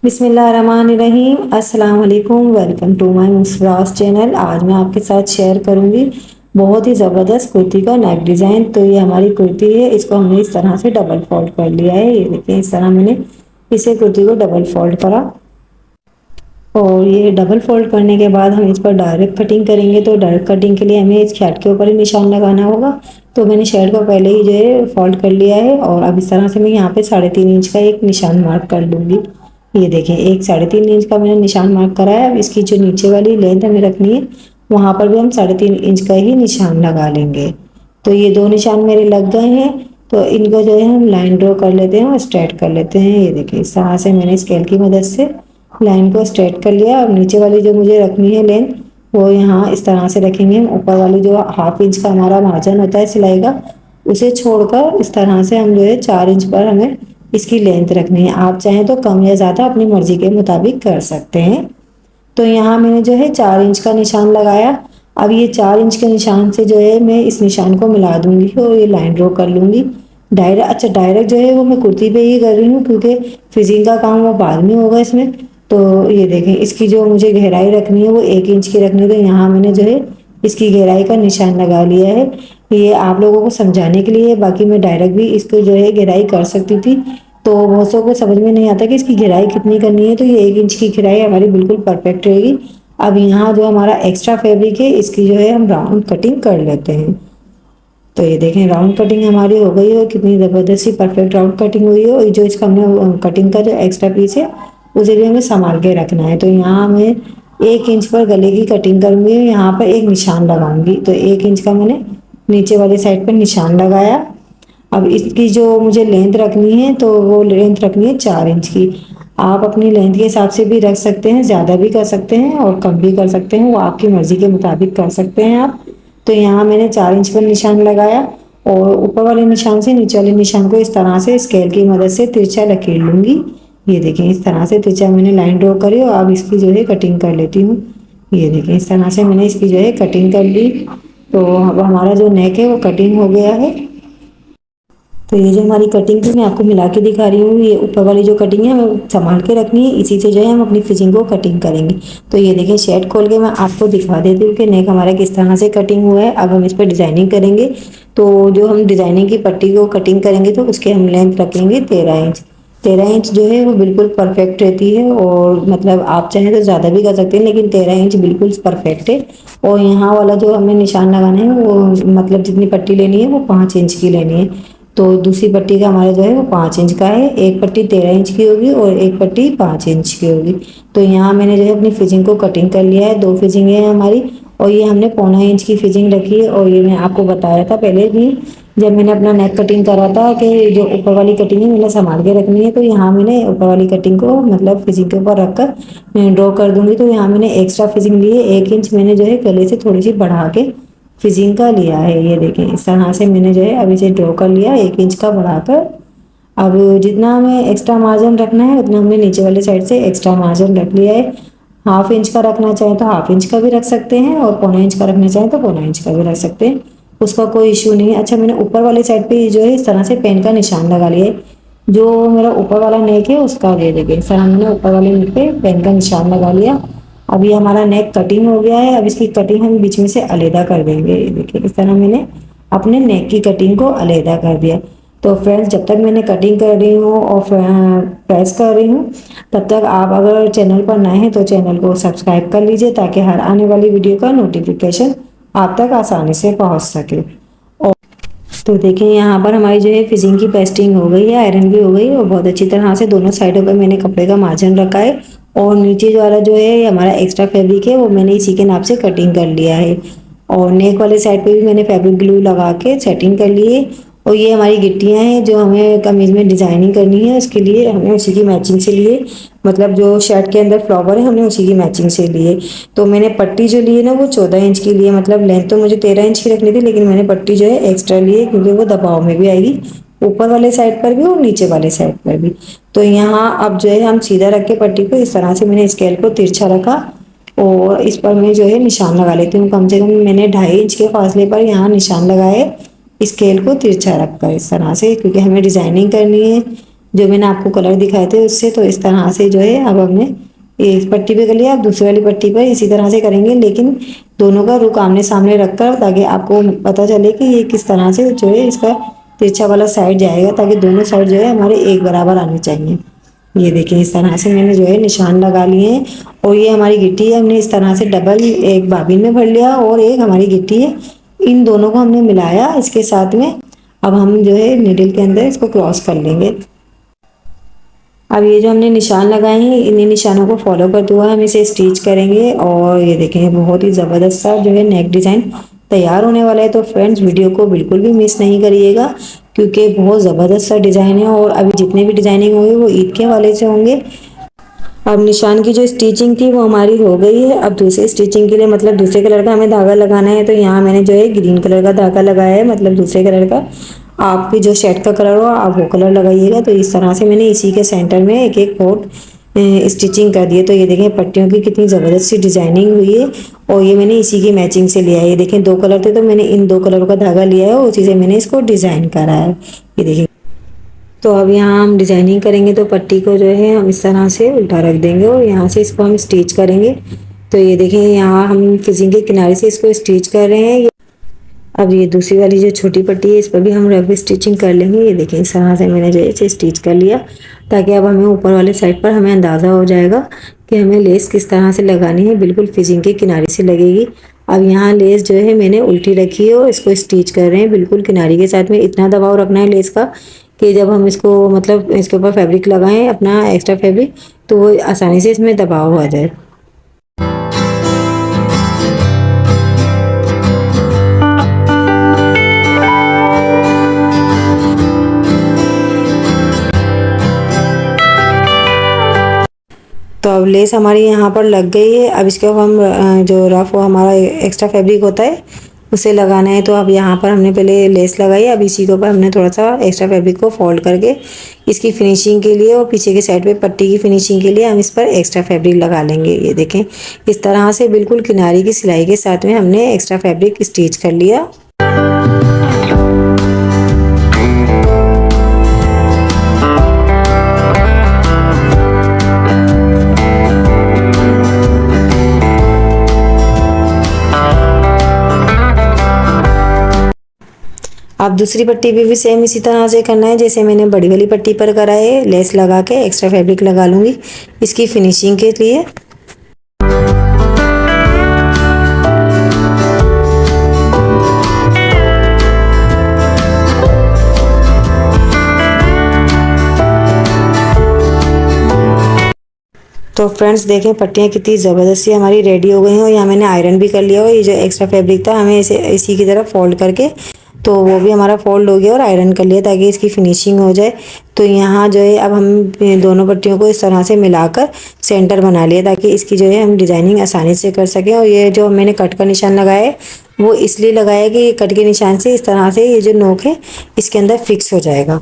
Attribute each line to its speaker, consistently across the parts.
Speaker 1: बिस्मिल्लाहिर्रहमानिर्रहीम। अस्सलाम वालेकुम। वेलकम टू माय मुस्रास चैनल। आज मैं आपके साथ शेयर करूंगी बहुत ही ज़बरदस्त कुर्ती का नेक डिज़ाइन। तो ये हमारी कुर्ती है, इसको हमने इस तरह से डबल फोल्ड कर लिया है। ये देखिए, इस तरह मैंने इसे कुर्ती को डबल फोल्ड करा और ये डबल फोल्ड करने के बाद हम इस पर डायरेक्ट कटिंग करेंगे। तो डायरेक्ट कटिंग के लिए हमें इस शर्ट के ऊपर ही निशान लगाना होगा। तो मैंने शर्ट को पहले ही जो है फोल्ड कर लिया है और अब इस तरह से मैं यहाँ पे 3.5 इंच का एक निशान मार्क कर लूँगी। ये देखिए, एक 3.5 इंच का मैंने निशान मार्क करा है। अब इसकी जो नीचे वाली लेंथ हमें रखनी है, वहाँ पर भी हम 3.5 इंच का ही निशान लगा लेंगे। तो ये दो निशान मेरे लग गए हैं। तो इनको जो है हम लाइन ड्रॉ कर लेते हैं और स्ट्रेट कर लेते हैं। ये देखिए, इस तरह से मैंने स्केल की मदद से लाइन को स्ट्रेट कर लिया। अब नीचे वाली जो मुझे रखनी है लेंथ, वो यहाँ इस तरह से रखेंगे। ऊपर वाली जो 1/2 इंच का हमारा मार्जिन होता है सिलाई का, उसे छोड़कर इस तरह से हम जो है 4 इंच पर हमें इसकी लेंथ रखनी है। आप चाहें तो कम या ज़्यादा अपनी मर्जी के मुताबिक कर सकते हैं। तो यहाँ मैंने जो है 4 इंच का निशान लगाया। अब ये 4 इंच के निशान से जो है मैं इस निशान को मिला दूंगी और ये लाइन ड्रॉ कर लूंगी। डायरेक्ट जो है वो मैं कुर्ती पे ही कर रही हूँ, क्योंकि फिजिंग का काम वो बाद में होगा इसमें। तो ये देखें, इसकी जो मुझे गहराई रखनी है वो 1 इंच की रखनी है। तो यहाँ मैंने जो है इसकी गहराई का निशान लगा लिया है। ये आप लोगों को समझाने के लिए, बाकी मैं डायरेक्ट भी इसको जो है गहराई कर सकती थी। तो बहुत सौ को समझ में नहीं आता कि इसकी गहराई कितनी करनी है। तो ये 1 इंच की गहराई हमारी बिल्कुल परफेक्ट रहेगी। अब यहाँ जो हमारा एक्स्ट्रा फैब्रिक है, इसकी जो है हम राउंड कटिंग कर लेते हैं। तो ये देखें, राउंड कटिंग हमारी हो गई है और कितनी ज़बरदस्त सी परफेक्ट राउंड कटिंग हुई है। और जो इसका हमने कटिंग का जो एक्स्ट्रा पीस है, उसे भी हमें संभाल के रखना है। तो यहाँ हमें 1 इंच पर गले की कटिंग करूँगी, यहाँ पर एक निशान लगाऊंगी। तो 1 इंच का मैंने नीचे वाली साइड पर निशान लगाया। अब इसकी जो मुझे लेंथ रखनी है, तो वो लेंथ रखनी है 4 इंच की। आप अपनी लेंथ के हिसाब से भी रख सकते हैं, ज़्यादा भी कर सकते हैं और कम भी कर सकते हैं, वो आपकी मर्ज़ी के मुताबिक कर सकते हैं आप। तो यहाँ मैंने 4 इंच पर निशान लगाया और ऊपर वाले निशान से नीचे वाले निशान को इस तरह से स्केल की मदद से तिरछा लकीर लूँगी। ये देखें, इस तरह से तिरछा मैंने लाइन ड्रॉ करी और अब इसकी जो है कटिंग कर लेती हूँ। ये देखें, इस तरह से मैंने इसकी जो है कटिंग कर ली। तो अब हमारा जो नेक है वो कटिंग हो गया है। तो ये जो हमारी कटिंग थी, मैं आपको मिला के दिखा रही हूँ। ये ऊपर वाली जो कटिंग है हमें संभाल के रखनी है, इसी से जो है हम अपनी फिटिंग को कटिंग करेंगे। तो ये देखिए, शेड खोल के मैं आपको दिखा देती हूँ कि नेक हमारा किस तरह से कटिंग हुआ है। अब हम इस पर डिज़ाइनिंग करेंगे। तो जो हम डिज़ाइनिंग की पट्टी को कटिंग करेंगे, तो उसके हम लेंथ रखेंगे 13 इंच। 13 इंच जो है वो बिल्कुल परफेक्ट रहती है। और मतलब आप चाहें तो ज़्यादा भी कर सकते हैं, लेकिन 13 इंच बिल्कुल परफेक्ट है। और यहाँ वाला जो हमें निशान लगाना है, वो मतलब जितनी पट्टी लेनी है वो 5 इंच की लेनी है। तो दूसरी पट्टी का हमारा जो है वो 5 इंच का है। एक पट्टी 13 इंच की होगी और एक पट्टी 5 इंच की होगी। तो यहाँ मैंने जो है अपनी फिजिंग को कटिंग कर लिया है। 2 फिजिंग है हमारी और ये हमने 1/4 इंच की फिजिंग रखी है। और ये मैं आपको बताया था पहले भी, जब मैंने अपना नेक कटिंग करा था, कि जो ऊपर वाली कटिंग है मैंने संभाल के रखनी है। तो यहाँ मैंने ऊपर वाली कटिंग को मतलब फिजिंग के ऊपर रखकर मैं ड्रॉ कर दूंगी। तो यहाँ मैंने एक्स्ट्रा फिजिंग ली है। 1 इंच मैंने जो है गले से थोड़ी सी बढ़ा के फिजिंग का लिया है। ये देखें, इस तरह से मैंने जो है अभी से ड्रॉ कर लिया 1 इंच का बढ़ाकर। अब जितना हमें एक्स्ट्रा मार्जिन रखना है, उतना हमने नीचे वाले साइड से एक्स्ट्रा मार्जिन रख लिया है। 1/2 इंच का रखना चाहें तो 1/2 इंच का भी रख सकते हैं और 1/4 इंच का रखना चाहें तो 1/4 इंच का भी रख सकते हैं, उसका कोई इशू नहीं है। अच्छा, मैंने ऊपर वाले साइड पे जो है इस तरह से पेन का निशान लगा लिया है। जो मेरा ऊपर वाला नेक है उसका, ये देखिए, इस तरह मैंने ऊपर वाले नेक पे पेन का निशान लगा लिया। अब ये हमारा नेक कटिंग हो गया है। अब इसकी कटिंग हम बीच में से अलहदा कर देंगे। ये देखिए, इस तरह मैंने अपने नेक की कटिंग को अलहदा कर दिया। तो फ्रेंड्स, जब तक मैंने कटिंग कर रही हूँ और प्रेस कर रही हूँ, तब तक आप अगर चैनल पर नए हैं तो चैनल को सब्सक्राइब कर लीजिए, ताकि हर आने वाली वीडियो का नोटिफिकेशन आप तक आसानी से पहुँच सके। और तो देखिए, यहाँ पर हमारी जो है फिजिंग की पेस्टिंग हो गई है, आयरन भी हो गई और बहुत अच्छी तरह से दोनों साइडों पर मैंने कपड़े का मार्जिन रखा है। और नीचे वाला जो है हमारा एक्स्ट्रा फैब्रिक है, वो मैंने इसी के नाप से कटिंग कर लिया है। और नेक वाले साइड पे भी मैंने फैब्रिक ग्लू लगा के सेटिंग कर ली है। और ये हमारी गिट्टियाँ हैं जो हमें कमीज में डिजाइनिंग करनी है, उसके लिए हमने उसी की मैचिंग से लिए। मतलब जो शर्ट के अंदर फ्लावर है, हमने उसी की मैचिंग से लिए। तो मैंने पट्टी जो ली है ना, वो 14 इंच की लिए। मतलब लेंथ तो मुझे 13 इंच की रखनी थी, लेकिन मैंने पट्टी जो है एक्स्ट्रा ली है, क्योंकि वो दबाव में भी आएगी, ऊपर वाले साइड पर भी और नीचे वाले साइड पर भी। तो यहाँ अब जो है हम सीधा रख के पट्टी को इस तरह से मैंने स्केल को तिरछा रखा और इस पर मैं जो है निशान लगा लेती हूँ। कम से कम मैंने 2.5 इंच के फासले पर यहाँ निशान लगाए, स्केल को तिरछा रखकर इस तरह से, क्योंकि हमें डिजाइनिंग करनी है। जो मैंने आपको कलर दिखाए थे उससे। तो इस तरह से जो है अब हमने एक पट्टी पे कर लिया, अब दूसरी वाली पट्टी पर इसी तरह से करेंगे, लेकिन दोनों का रुख आमने सामने रखकर, ताकि आपको पता चले कि ये किस तरह से जो है इसका तिरछा वाला साइड जाएगा, ताकि दोनों साइड जो है हमारे एक बराबर आने चाहिए। ये देखिए इस तरह से मैंने जो है निशान लगा लिए हैं। और ये हमारी गिट्टी है, हमने इस तरह से डबल एक बाबिन में भर लिया और एक हमारी गिट्टी है, इन दोनों को हमने मिलाया इसके साथ में। अब हम जो है नीडल के अंदर इसको क्रॉस कर लेंगे। अब ये जो हमने निशान लगाए हैं, इन्हीं निशानों को फॉलो करते हुए हम इसे स्टिच करेंगे। और ये देखें बहुत ही ज़बरदस्त सा जो है नेक डिज़ाइन तैयार होने वाला है। तो फ्रेंड्स वीडियो को बिल्कुल भी मिस नहीं करिएगा, क्योंकि बहुत ज़बरदस्त सा डिज़ाइन है। और अभी जितने भी डिज़ाइनिंग होंगे वो ईद के हवाले से होंगे। अब निशान की जो स्टिचिंग थी वो हमारी हो गई है। अब दूसरी स्टिचिंग के लिए मतलब दूसरे कलर का हमें धागा लगाना है। तो यहाँ मैंने जो है ग्रीन कलर का धागा लगाया है, मतलब दूसरे कलर का। आपकी जो शेड का कलर हो आप वो कलर लगाइएगा। तो इस तरह से मैंने इसी के सेंटर में एक एक फोट स्टिचिंग कर दिए। तो ये देखें पट्टियों की कितनी ज़बरदस्त सी डिजाइनिंग हुई है। और ये मैंने इसी की मैचिंग से लिया है। ये देखें दो कलर थे तो मैंने इन दो कलरों का धागा लिया है और उसी से मैंने इसको डिज़ाइन करा है। ये देखिए, तो अब यहाँ हम डिजाइनिंग करेंगे। तो पट्टी को जो है हम इस तरह से उल्टा रख देंगे और यहाँ से इसको हम स्टिच करेंगे। तो ये देखें यहाँ हम फिजिंग के किनारे से इसको स्टिच कर रहे हैं। अब ये दूसरी वाली जो छोटी पट्टी है इस पर भी हम रफ स्टिचिंग कर लेंगे। ये देखिए इस तरह से मैंने जो है इसे स्टिच कर लिया, ताकि अब हमें ऊपर वाले साइड पर हमें अंदाज़ा हो जाएगा कि हमें लेस किस तरह से लगानी है। बिल्कुल फिजिंग के किनारे से लगेगी। अब यहाँ लेस जो है मैंने उल्टी रखी है और इसको स्टिच कर रहे हैं बिल्कुल किनारे के साथ में। इतना दबाव रखना है लेस का कि जब हम इसको मतलब इसके ऊपर फैब्रिक लगाएं अपना एक्स्ट्रा फैब्रिक, तो वो आसानी से इसमें दबाव आ जाए। तो अब लेस हमारी यहाँ पर लग गई है। अब इसके ऊपर हम जो रफ हमारा एक्स्ट्रा फैब्रिक होता है उसे लगाना है। तो अब यहाँ पर हमने पहले लेस लगाई, अब इसी के ऊपर हमने थोड़ा सा एक्स्ट्रा फैब्रिक को फोल्ड करके इसकी फिनिशिंग के लिए और पीछे के साइड पे पट्टी की फिनिशिंग के लिए हम इस पर एक्स्ट्रा फैब्रिक लगा लेंगे। ये देखें इस तरह से बिल्कुल किनारे की सिलाई के साथ में हमने एक्स्ट्रा फैब्रिक स्टिच कर लिया। अब दूसरी पट्टी पे भी सेम इसी तरह से करना है जैसे मैंने बड़ी वाली पट्टी पर करा है। लेस लगा के एक्स्ट्रा फैब्रिक लगा लूँगी इसकी फिनिशिंग के लिए। तो फ्रेंड्स देखें पट्टियाँ कितनी ज़बरदस्ती हमारी रेडी हो गई हैं। और यहाँ मैंने आयरन भी कर लिया और ये जो एक्स्ट्रा फैब्रिक था हमें इसे इसी की तरह फोल्ड करके, तो वो भी हमारा फोल्ड हो गया और आयरन कर लिया ताकि इसकी फिनिशिंग हो जाए। तो यहाँ जो है अब हम दोनों पट्टियों को इस तरह से मिलाकर सेंटर बना लिया, ताकि इसकी जो है हम डिज़ाइनिंग आसानी से कर सकें। और ये जो मैंने कट का निशान लगाया है वो इसलिए लगाया कि कट के निशान से इस तरह से ये जो नोक है इसके अंदर फिक्स हो जाएगा।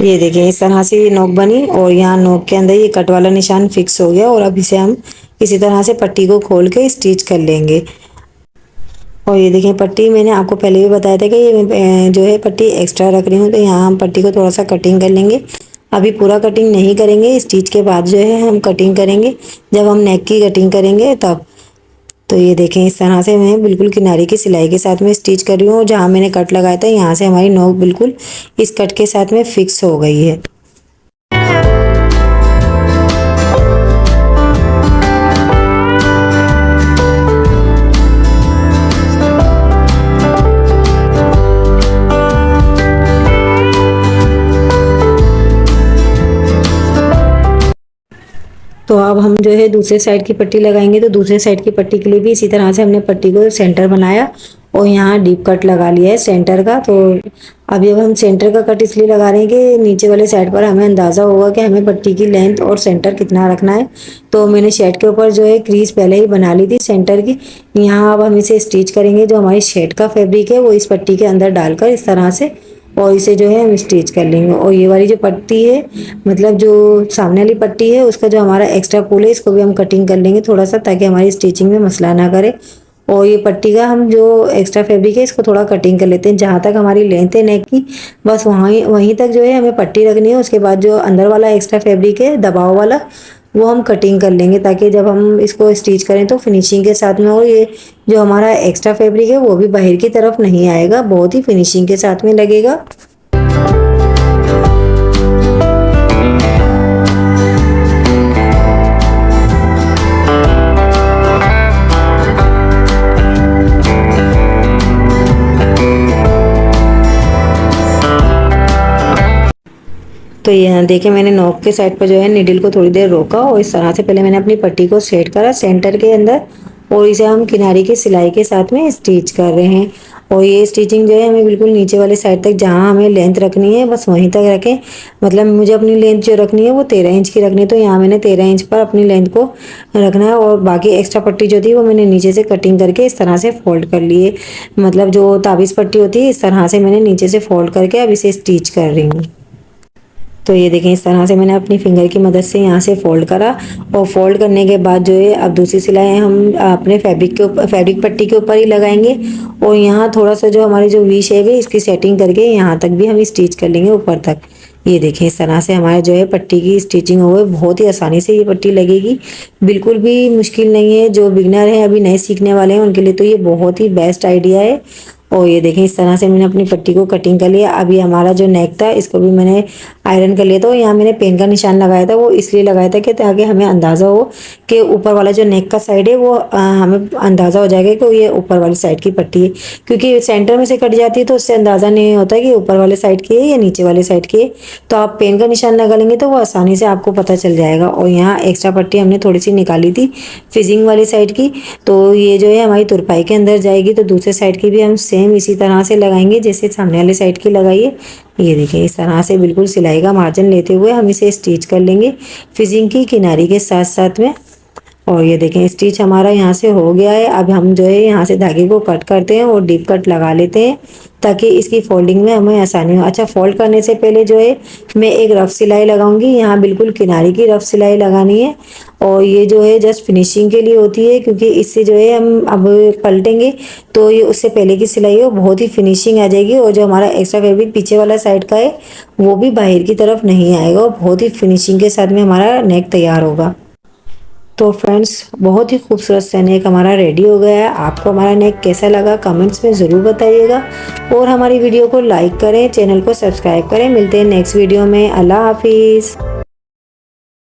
Speaker 1: ये देखिए इस तरह से ये नोक बनी और यहाँ नोक के अंदर ये कट वाला निशान फिक्स हो गया। और अब इसे हम इसी तरह से पट्टी को खोल के स्टिच कर लेंगे। और ये देखिए पट्टी मैंने आपको पहले भी बताया था कि ये जो है पट्टी एक्स्ट्रा रख रही हूँ। तो यहाँ हम पट्टी को थोड़ा सा कटिंग कर लेंगे। अभी पूरा कटिंग नहीं करेंगे, स्टिच के बाद जो है हम कटिंग करेंगे, जब हम नेक की कटिंग करेंगे तब। तो ये देखें इस तरह से मैं बिल्कुल किनारे की सिलाई के साथ में स्टिच कर रही हूँ। और जहाँ मैंने कट लगाया था यहाँ से हमारी नोक बिल्कुल इस कट के साथ में फिक्स हो गई है। तो अब हम जो है दूसरे साइड की पट्टी लगाएंगे। तो दूसरे साइड की पट्टी के लिए भी इसी तरह से हमने पट्टी को सेंटर बनाया और यहाँ डीप कट लगा लिया है सेंटर का। तो अभी अब हम सेंटर का कट इसलिए लगा रहे हैं कि नीचे वाले साइड पर हमें अंदाज़ा होगा कि हमें पट्टी की लेंथ और सेंटर कितना रखना है। तो मैंने शेड के ऊपर जो है क्रीज पहले ही बना ली थी सेंटर की। यहाँ अब हम इसे स्टिच करेंगे। जो हमारी शेड का फैब्रिक है वो इस पट्टी के अंदर डालकर इस तरह से, और इसे जो है हम स्टिच कर लेंगे। और ये वाली जो पट्टी है मतलब जो सामने वाली पट्टी है उसका जो हमारा एक्स्ट्रा पोल है इसको भी हम कटिंग कर लेंगे थोड़ा सा, ताकि हमारी स्टिचिंग में मसला ना करे। और ये पट्टी का हम जो एक्स्ट्रा फैब्रिक है इसको थोड़ा कटिंग कर लेते हैं। जहाँ तक हमारी लेंथ है नेक की, बस वहीं तक जो है हमें पट्टी रखनी है। उसके बाद जो अंदर वाला एक्स्ट्रा फैब्रिक है दबाव वाला, वो हम कटिंग कर लेंगे, ताकि जब हम इसको स्टिच करें तो फिनिशिंग के साथ में हो। ये जो हमारा एक्स्ट्रा फैब्रिक है वो भी बाहर की तरफ नहीं आएगा, बहुत ही फिनिशिंग के साथ में लगेगा। तो यहाँ देखिए मैंने नोक के साइड पर जो है नीडल को थोड़ी देर रोका और इस तरह से पहले मैंने अपनी पट्टी को सेट करा सेंटर के अंदर, और इसे हम किनारे की सिलाई के साथ में स्टिच कर रहे हैं। और ये स्टिचिंग जो है हमें बिल्कुल नीचे वाले साइड तक, जहाँ हमें लेंथ रखनी है बस वहीं तक रखें। मतलब मुझे अपनी लेंथ जो रखनी है वो 13 इंच की रखनी है, तो यहाँ मैंने 13 इंच पर अपनी लेंथ को रखना है। और बाकी एक्स्ट्रा पट्टी जो थी वो मैंने नीचे से कटिंग करके इस तरह से फोल्ड कर लिए। मतलब जो ताबीज़ पट्टी होती है इस तरह से मैंने नीचे से फोल्ड करके अब इसे स्टिच कर रही हूँ। तो ये देखें इस तरह से मैंने अपनी फिंगर की मदद से यहाँ से फोल्ड करा, और फोल्ड करने के बाद जो है अब दूसरी सिलाई हम अपने फैब्रिक पट्टी के ऊपर ही लगाएंगे। और यहाँ थोड़ा सा जो हमारी जो वी शेप है इसकी सेटिंग करके यहाँ तक भी हम स्टिच कर लेंगे ऊपर तक। ये देखें इस तरह से हमारे जो है पट्टी की स्टिचिंग हो गई, बहुत ही आसानी से ये पट्टी लगेगी, बिल्कुल भी मुश्किल नहीं है। जो बिगनर हैं अभी नए सीखने वाले हैं उनके लिए तो ये बहुत ही बेस्ट आइडिया है। और ये देखें इस तरह से मैंने अपनी पट्टी को कटिंग कर लिया। अभी हमारा जो नेक था इसको भी मैंने आयरन कर लिया था। यहाँ मैंने पेन का निशान लगाया था, वो इसलिए लगाया था कि ताकि हमें अंदाज़ा हो कि ऊपर वाला जो नेक का साइड है वो हमें अंदाज़ा हो जाएगा कि ये ऊपर वाली साइड की पट्टी है। क्योंकि सेंटर में से कट जाती है तो उससे अंदाज़ा नहीं होता कि ऊपर वाले साइड की है या नीचे वाले साइड की है। तो आप पेन का निशान लगा लेंगे तो वो आसानी से आपको पता चल जाएगा। और यहाँ एक्स्ट्रा पट्टी हमने थोड़ी सी निकाली थी फिजिंग वाली साइड की, तो ये जो है हमारी तुरपाई के अंदर जाएगी। तो दूसरे साइड की भी हम सेम इसी तरह से लगाएंगे जैसे सामने वाले साइड की लगाइए। ये देखिए इस तरह से बिल्कुल सिलाई का मार्जिन लेते हुए हम इसे स्टिच कर लेंगे फिजिंग की किनारी के साथ साथ में। और ये देखें स्टिच हमारा यहाँ से हो गया है। अब हम जो है यहाँ से धागे को कट करते हैं और डीप कट लगा लेते हैं ताकि इसकी फोल्डिंग में हमें आसानी हो। अच्छा, फोल्ड करने से पहले जो है मैं एक रफ सिलाई लगाऊंगी, यहाँ बिल्कुल किनारे की रफ सिलाई लगानी है। और ये जो है जस्ट फिनिशिंग के लिए होती है, क्योंकि इससे जो है हम अब पलटेंगे तो ये उससे पहले की सिलाई है वो बहुत ही फिनिशिंग आ जाएगी। और जो हमारा एक्स्ट्रा फैब्रिक पीछे वाला साइड का है वो भी बाहर की तरफ नहीं आएगा और बहुत ही फिनिशिंग के साथ में हमारा नेक तैयार होगा। तो फ्रेंड्स बहुत ही खूबसूरत सा नेक हमारा रेडी हो गया है। आपको हमारा नेक कैसा लगा कमेंट्स में ज़रूर बताइएगा, और हमारी वीडियो को लाइक करें, चैनल को सब्सक्राइब करें। मिलते हैं नेक्स्ट वीडियो में। अल्लाह हाफिज़।